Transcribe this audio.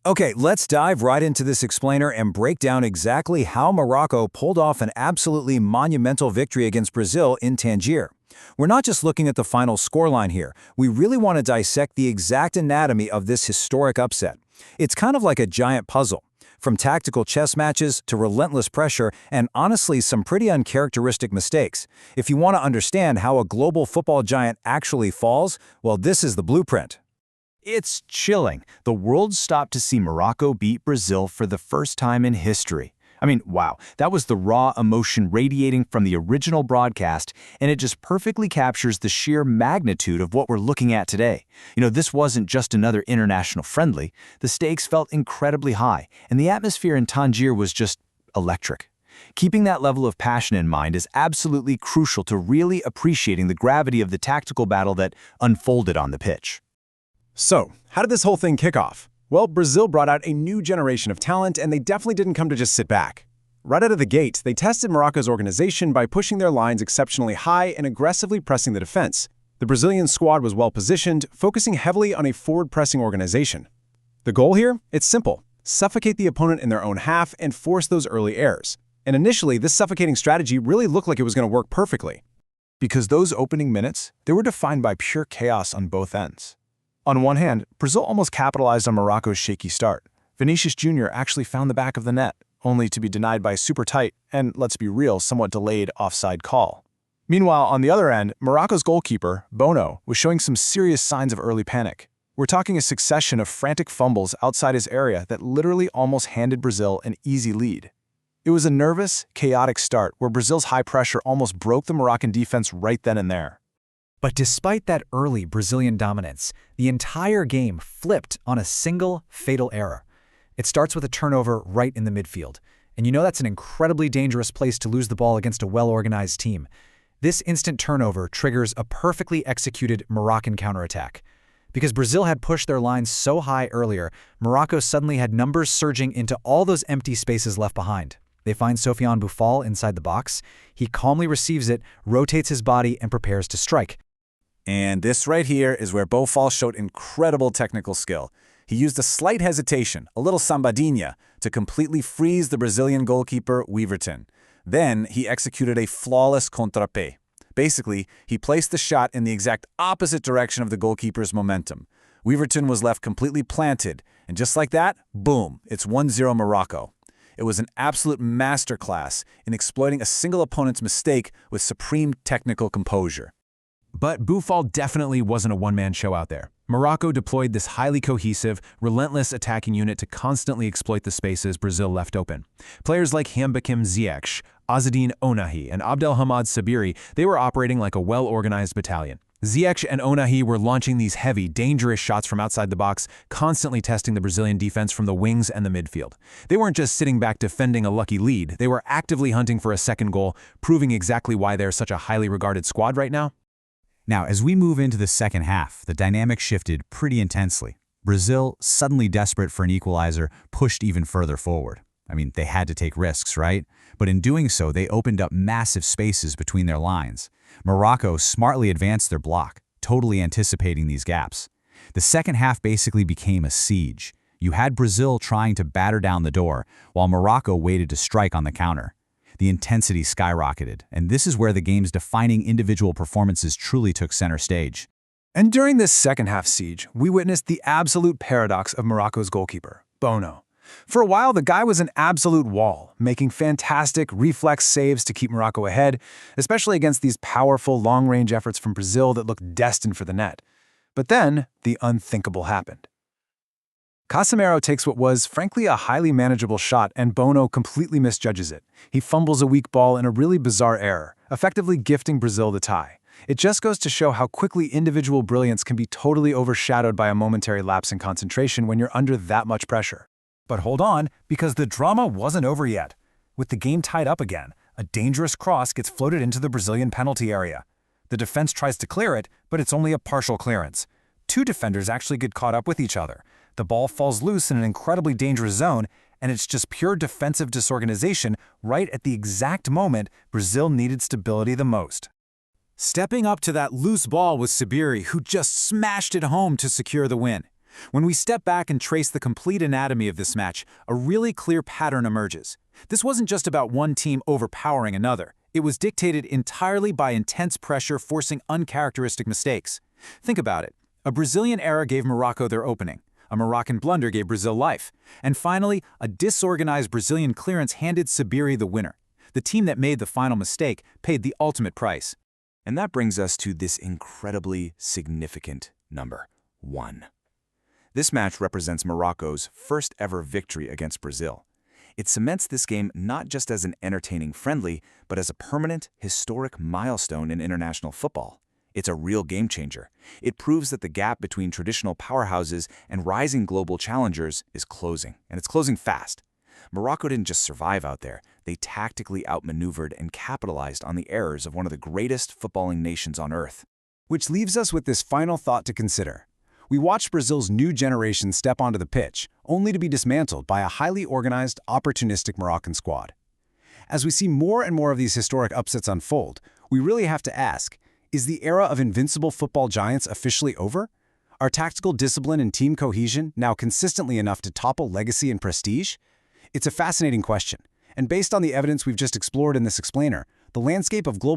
Okay, let's dive right into this explainer and break down exactly how Morocco pulled off an absolutely monumental victory against Brazil in Tangier. We're not just looking at the final scoreline here. We really want to dissect the exact anatomy of this historic upset. It's kind of like a giant puzzle. From tactical chess matches to relentless pressure and honestly some pretty uncharacteristic mistakes. If you want to understand how a global football giant actually falls, well, this is the blueprint. It's chilling. The world stopped to see Morocco beat Brazil for the first time in history. I mean, wow, that was the raw emotion radiating from the original broadcast, and it just perfectly captures the sheer magnitude of what we're looking at today. This wasn't just another international friendly. The stakes felt incredibly high, and the atmosphere in Tangier was just electric. Keeping that level of passion in mind is absolutely crucial to really appreciating the gravity of the tactical battle that unfolded on the pitch. So, how did this whole thing kick off? Well, Brazil brought out a new generation of talent, and they definitely didn't come to just sit back. Right out of the gate, they tested Morocco's organization by pushing their lines exceptionally high and aggressively pressing the defense. The Brazilian squad was well-positioned, focusing heavily on a forward-pressing organization. The goal here? It's simple. Suffocate the opponent in their own half and force those early errors. And initially, this suffocating strategy really looked like it was going to work perfectly. Because those opening minutes, they were defined by pure chaos on both ends. On one hand, Brazil almost capitalized on Morocco's shaky start. Vinicius Jr. actually found the back of the net, only to be denied by a super tight and, let's be real, somewhat delayed offside call. Meanwhile, on the other end, Morocco's goalkeeper, Bono, was showing some serious signs of early panic. We're talking a succession of frantic fumbles outside his area that literally almost handed Brazil an easy lead. It was a nervous, chaotic start where Brazil's high pressure almost broke the Moroccan defense right then and there. But despite that early Brazilian dominance, the entire game flipped on a single fatal error. It starts with a turnover right in the midfield. And that's an incredibly dangerous place to lose the ball against a well-organized team. This instant turnover triggers a perfectly executed Moroccan counterattack. Because Brazil had pushed their lines so high earlier, Morocco suddenly had numbers surging into all those empty spaces left behind. They find Sofiane Boufal inside the box. He calmly receives it, rotates his body, and prepares to strike. And this right here is where Boufal showed incredible technical skill. He used a slight hesitation, a little sambadinha, to completely freeze the Brazilian goalkeeper Weaverton. Then he executed a flawless contrapé. Basically, he placed the shot in the exact opposite direction of the goalkeeper's momentum. Weaverton was left completely planted, and just like that, boom, it's 1-0 Morocco. It was an absolute masterclass in exploiting a single opponent's mistake with supreme technical composure. But Boufal definitely wasn't a one-man show out there. Morocco deployed this highly cohesive, relentless attacking unit to constantly exploit the spaces Brazil left open. Players like Hambakim Ziyech, Azzedine Ounahi, and Abdelhamid Sabiri, they were operating like a well-organized battalion. Ziyech and Ounahi were launching these heavy, dangerous shots from outside the box, constantly testing the Brazilian defense from the wings and the midfield. They weren't just sitting back defending a lucky lead, they were actively hunting for a second goal, proving exactly why they're such a highly regarded squad right now. Now, as we move into the second half, the dynamic shifted pretty intensely. Brazil, suddenly desperate for an equalizer, pushed even further forward. I mean, they had to take risks, right? But in doing so, they opened up massive spaces between their lines. Morocco smartly advanced their block, totally anticipating these gaps. The second half basically became a siege. You had Brazil trying to batter down the door, while Morocco waited to strike on the counter. The intensity skyrocketed, and this is where the game's defining individual performances truly took center stage. And during this second-half siege, we witnessed the absolute paradox of Morocco's goalkeeper, Bono. For a while, the guy was an absolute wall, making fantastic reflex saves to keep Morocco ahead, especially against these powerful long-range efforts from Brazil that looked destined for the net. But then, the unthinkable happened. Casemiro takes what was, frankly, a highly manageable shot, and Bono completely misjudges it. He fumbles a weak ball in a really bizarre error, effectively gifting Brazil the tie. It just goes to show how quickly individual brilliance can be totally overshadowed by a momentary lapse in concentration when you're under that much pressure. But hold on, because the drama wasn't over yet. With the game tied up again, a dangerous cross gets floated into the Brazilian penalty area. The defense tries to clear it, but it's only a partial clearance. Two defenders actually get caught up with each other. The ball falls loose in an incredibly dangerous zone, and it's just pure defensive disorganization right at the exact moment Brazil needed stability the most. Stepping up to that loose ball was Sabiri, who just smashed it home to secure the win. When we step back and trace the complete anatomy of this match, a really clear pattern emerges. This wasn't just about one team overpowering another. It was dictated entirely by intense pressure forcing uncharacteristic mistakes. Think about it. A Brazilian error gave Morocco their opening. A Moroccan blunder gave Brazil life. And finally, a disorganized Brazilian clearance handed Sabiri the winner. The team that made the final mistake paid the ultimate price. And that brings us to this incredibly significant number, 1. This match represents Morocco's first ever victory against Brazil. It cements this game not just as an entertaining friendly, but as a permanent, historic milestone in international football. It's a real game changer. It proves that the gap between traditional powerhouses and rising global challengers is closing, and it's closing fast. Morocco didn't just survive out there. They tactically outmaneuvered and capitalized on the errors of one of the greatest footballing nations on earth. Which leaves us with this final thought to consider. We watched Brazil's new generation step onto the pitch, only to be dismantled by a highly organized, opportunistic Moroccan squad. As we see more and more of these historic upsets unfold, we really have to ask, is the era of invincible football giants officially over? Are tactical discipline and team cohesion now consistently enough to topple legacy and prestige? It's a fascinating question, and based on the evidence we've just explored in this explainer, the landscape of global